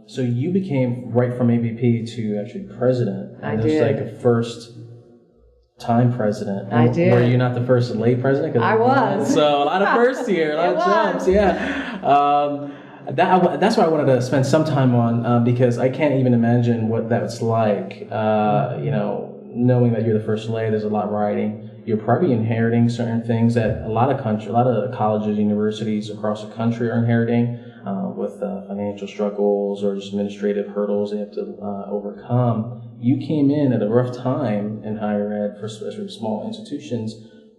So you became, right from AVP to actually president. I and did. It was like a first time president. I And did. Were you not the first lay president? I was. So a lot of firsts here, a lot of jumps, yeah. That's what I wanted to spend some time on because I can't even imagine what that's like. Knowing that you're the first lay, there's a lot riding. You're probably inheriting certain things that a lot of colleges, universities across the country are inheriting with financial struggles or just administrative hurdles they have to overcome. You came in at a rough time in higher ed for especially small institutions.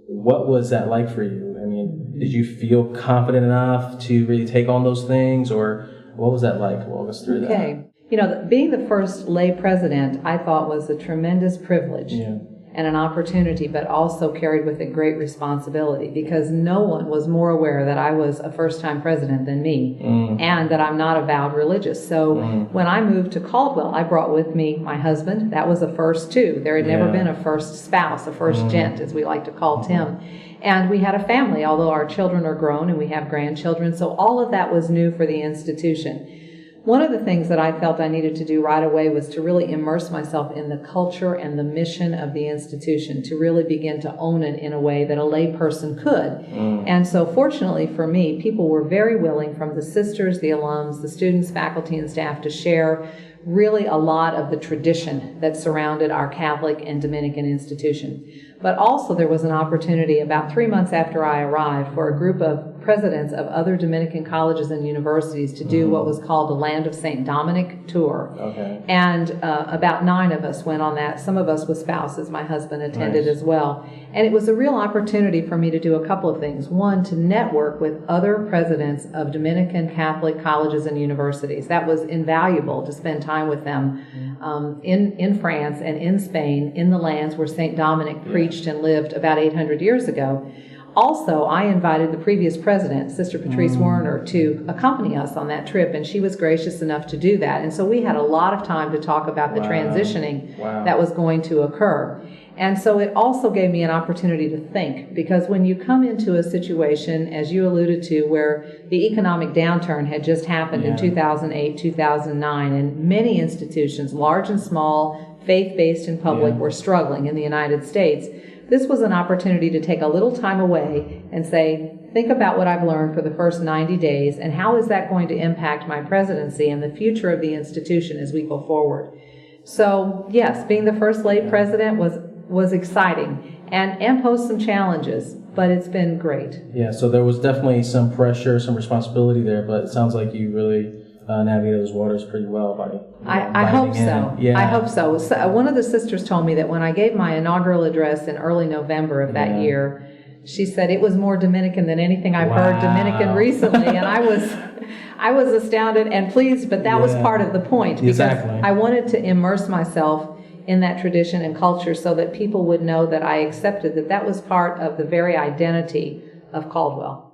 What was that like for you? I mean, did you feel confident enough to really take on those things, or what was that like? Walk us through that. Okay. Being the first lay president, I thought was a tremendous privilege and an opportunity, but also carried with it great responsibility because no one was more aware that I was a first-time president than me and that I'm not avowed religious. So when I moved to Caldwell, I brought with me my husband. That was a first, too. There had never been a first spouse, a first gent, as we like to call Tim. And we had a family, although our children are grown and we have grandchildren. So all of that was new for the institution. One of the things that I felt I needed to do right away was to really immerse myself in the culture and the mission of the institution, to really begin to own it in a way that a lay person could. And so fortunately for me, people were very willing, from the sisters, the alums, the students, faculty, and staff, to share really a lot of the tradition that surrounded our Catholic and Dominican institution. But also there was an opportunity about 3 months after I arrived for a group of presidents of other Dominican colleges and universities to do what was called a Land of St. Dominic tour. Okay. And about 9 of us went on that. Some of us with spouses. My husband attended as well. And it was a real opportunity for me to do a couple of things. One, to network with other presidents of Dominican Catholic colleges and universities. That was invaluable, to spend time with them in France and in Spain, in the lands where St. Dominic preached and lived about 800 years ago. Also, I invited the previous president, Sister Patrice Werner, to accompany us on that trip, and she was gracious enough to do that. And so we had a lot of time to talk about the transitioning that was going to occur. And so it also gave me an opportunity to think, because when you come into a situation, as you alluded to, where the economic downturn had just happened in 2008, 2009, and many institutions, large and small, faith-based and public, were struggling in the United States, this was an opportunity to take a little time away and say, think about what I've learned for the first 90 days and how is that going to impact my presidency and the future of the institution as we go forward. So, yes, being the first lay president was exciting and posed some challenges, but it's been great. Yeah, so there was definitely some pressure, some responsibility there, but it sounds like you really navigate those waters pretty well by I hope so. Yeah. I hope so. One of the sisters told me that when I gave my inaugural address in early November of that year, she said it was more Dominican than anything I've heard Dominican recently, and I was astounded and pleased, but that was part of the point, because I wanted to immerse myself in that tradition and culture so that people would know that I accepted that was part of the very identity of Caldwell.